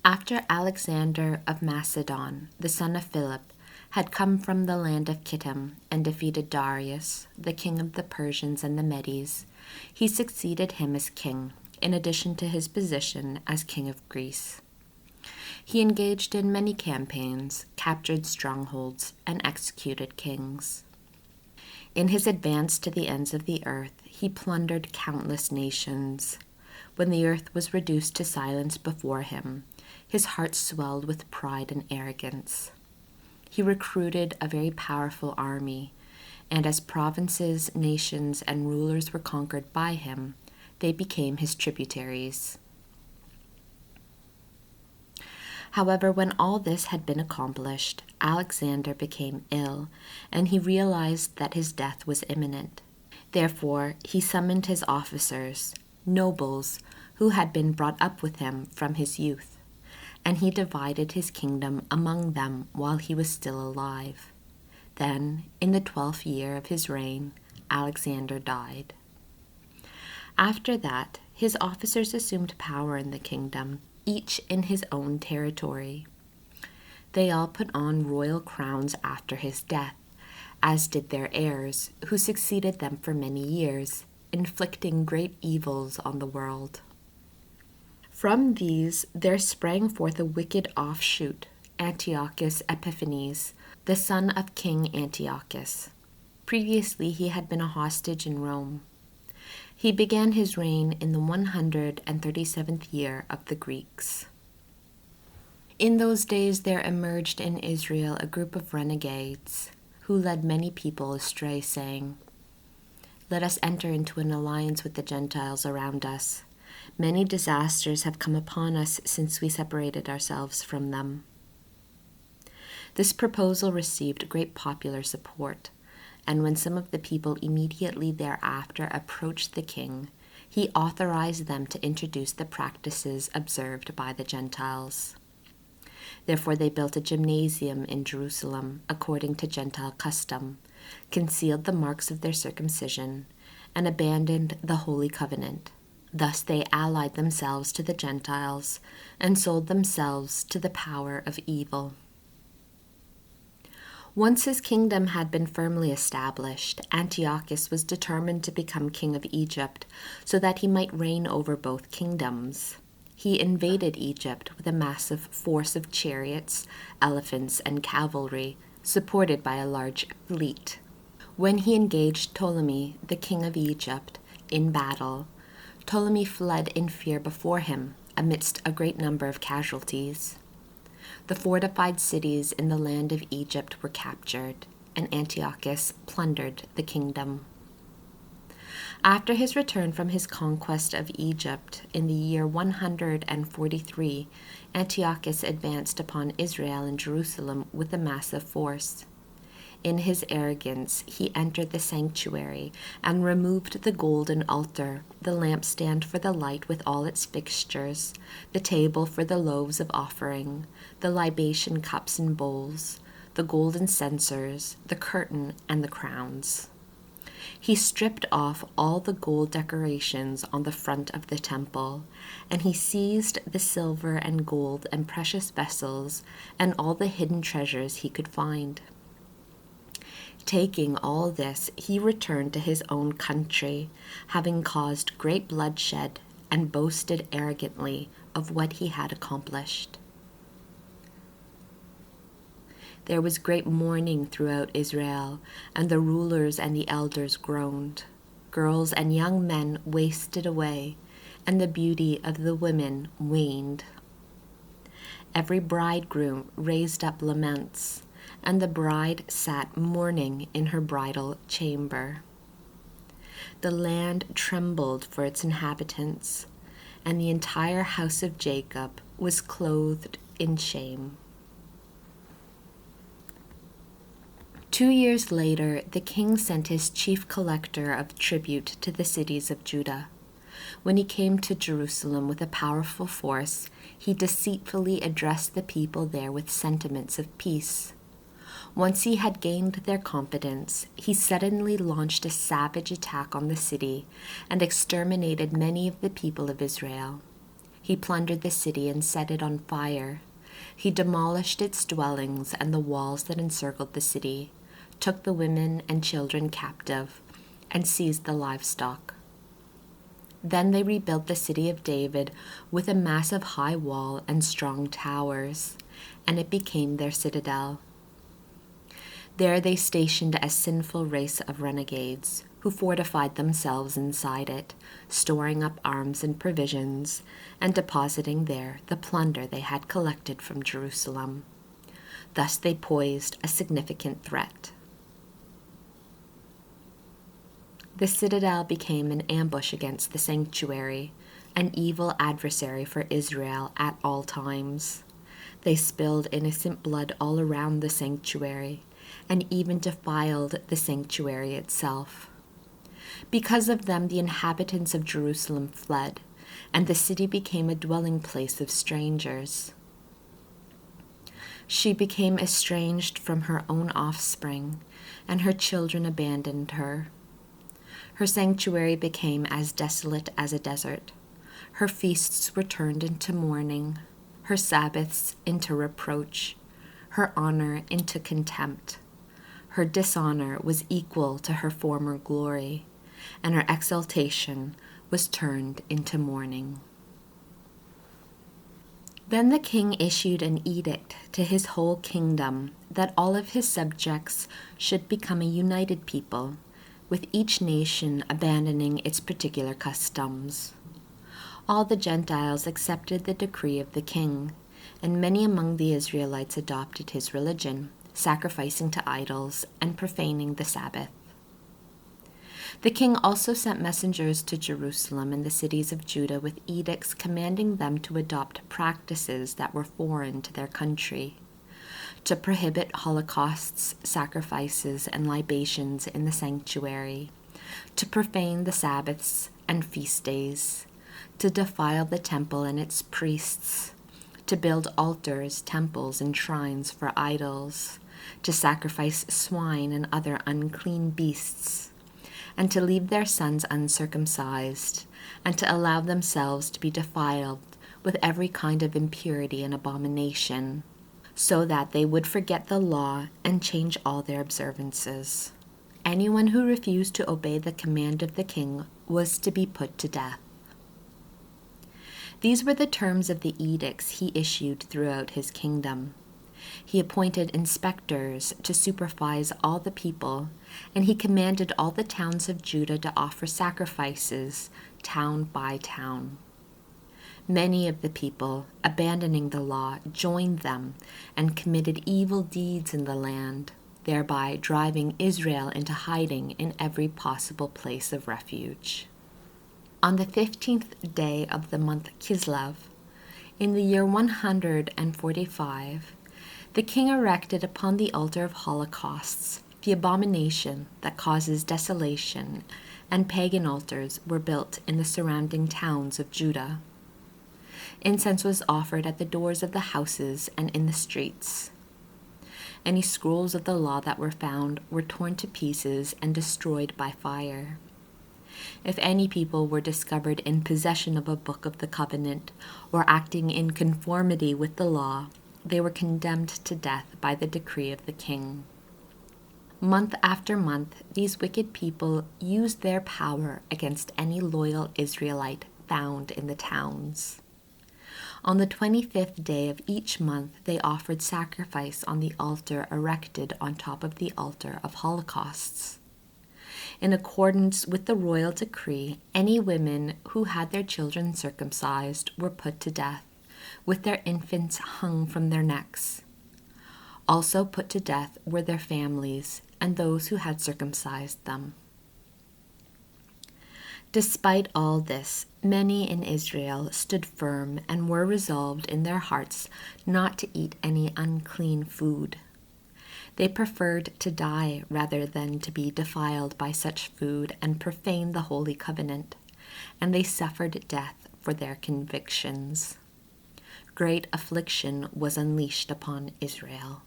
After Alexander of Macedon, the son of Philip, had come from the land of Kittim and defeated Darius, the king of the Persians and the Medes, he succeeded him as king, in addition to his position as king of Greece. He engaged in many campaigns, captured strongholds, and executed kings. In his advance to the ends of the earth, he plundered countless nations. When the earth was reduced to silence before him, his heart swelled with pride and arrogance. He recruited a very powerful army, and as provinces, nations, and rulers were conquered by him, they became his tributaries. However, when all this had been accomplished, Alexander became ill, and he realized that his death was imminent. Therefore, he summoned his officers, nobles, who had been brought up with him from his youth, and he divided his kingdom among them while he was still alive. Then, in the 12th year of his reign, Alexander died. After that, his officers assumed power in the kingdom, each in his own territory. They all put on royal crowns after his death, as did their heirs, who succeeded them for many years, inflicting great evils on the world. From these there sprang forth a wicked offshoot, Antiochus Epiphanes, the son of King Antiochus. Previously he had been a hostage in Rome. He began his reign in the 137th year of the Greeks. In those days there emerged in Israel a group of renegades who led many people astray, saying, "Let us enter into an alliance with the Gentiles around us. Many disasters have come upon us since we separated ourselves from them." This proposal received great popular support, and when some of the people immediately thereafter approached the king, he authorized them to introduce the practices observed by the Gentiles. Therefore they built a gymnasium in Jerusalem according to Gentile custom, concealed the marks of their circumcision, and abandoned the Holy Covenant. Thus they allied themselves to the Gentiles and sold themselves to the power of evil. Once his kingdom had been firmly established, Antiochus was determined to become king of Egypt so that he might reign over both kingdoms. He invaded Egypt with a massive force of chariots, elephants, and cavalry, supported by a large fleet. When he engaged Ptolemy, the king of Egypt, in battle, Ptolemy fled in fear before him, amidst a great number of casualties. The fortified cities in the land of Egypt were captured, and Antiochus plundered the kingdom. After his return from his conquest of Egypt in the year 143, Antiochus advanced upon Israel and Jerusalem with a massive force. In his arrogance, he entered the sanctuary and removed the golden altar, the lampstand for the light with all its fixtures, the table for the loaves of offering, the libation cups and bowls, the golden censers, the curtain, and the crowns. He stripped off all the gold decorations on the front of the temple, and he seized the silver and gold and precious vessels and all the hidden treasures he could find. Taking all this, he returned to his own country, having caused great bloodshed, and boasted arrogantly of what he had accomplished. There was great mourning throughout Israel, and the rulers and the elders groaned. Girls and young men wasted away, and the beauty of the women waned. Every bridegroom raised up laments, and the bride sat mourning in her bridal chamber. The land trembled for its inhabitants, and the entire house of Jacob was clothed in shame. 2 years later, the king sent his chief collector of tribute to the cities of Judah. When he came to Jerusalem with a powerful force, he deceitfully addressed the people there with sentiments of peace. Once he had gained their confidence, he suddenly launched a savage attack on the city and exterminated many of the people of Israel. He plundered the city and set it on fire. He demolished its dwellings and the walls that encircled the city, took the women and children captive, and seized the livestock. Then they rebuilt the city of David with a massive high wall and strong towers, and it became their citadel. There they stationed a sinful race of renegades, who fortified themselves inside it, storing up arms and provisions, and depositing there the plunder they had collected from Jerusalem. Thus they posed a significant threat. The citadel became an ambush against the sanctuary, an evil adversary for Israel at all times. They spilled innocent blood all around the sanctuary, and even defiled the sanctuary itself. Because of them, the inhabitants of Jerusalem fled, and the city became a dwelling place of strangers. She became estranged from her own offspring, and her children abandoned her. Her sanctuary became as desolate as a desert. Her feasts were turned into mourning, her Sabbaths into reproach, her honor into contempt. Her dishonor was equal to her former glory, and her exaltation was turned into mourning. Then the king issued an edict to his whole kingdom that all of his subjects should become a united people, with each nation abandoning its particular customs. All the Gentiles accepted the decree of the king, and many among the Israelites adopted his religion, sacrificing to idols and profaning the Sabbath. The king also sent messengers to Jerusalem and the cities of Judah with edicts commanding them to adopt practices that were foreign to their country, to prohibit holocausts, sacrifices, and libations in the sanctuary, to profane the Sabbaths and feast days, to defile the temple and its priests, to build altars, temples, and shrines for idols, to sacrifice swine and other unclean beasts, and to leave their sons uncircumcised, and to allow themselves to be defiled with every kind of impurity and abomination, so that they would forget the law and change all their observances. Anyone who refused to obey the command of the king was to be put to death. These were the terms of the edicts he issued throughout his kingdom. He appointed inspectors to supervise all the people, and he commanded all the towns of Judah to offer sacrifices, town by town. Many of the people, abandoning the law, joined them and committed evil deeds in the land, thereby driving Israel into hiding in every possible place of refuge. On the 15th day of the month Kislev, in the year 145, the king erected upon the altar of holocausts the abomination that causes desolation, and pagan altars were built in the surrounding towns of Judah. Incense was offered at the doors of the houses and in the streets. Any scrolls of the law that were found were torn to pieces and destroyed by fire. If any people were discovered in possession of a book of the covenant or acting in conformity with the law, they were condemned to death by the decree of the king. Month after month, these wicked people used their power against any loyal Israelite found in the towns. On the 25th day of each month, they offered sacrifice on the altar erected on top of the altar of holocausts. In accordance with the royal decree, any women who had their children circumcised were put to death, with their infants hung from their necks. Also put to death were their families and those who had circumcised them. Despite all this, many in Israel stood firm and were resolved in their hearts not to eat any unclean food. They preferred to die rather than to be defiled by such food and profane the holy covenant, and they suffered death for their convictions. Great affliction was unleashed upon Israel.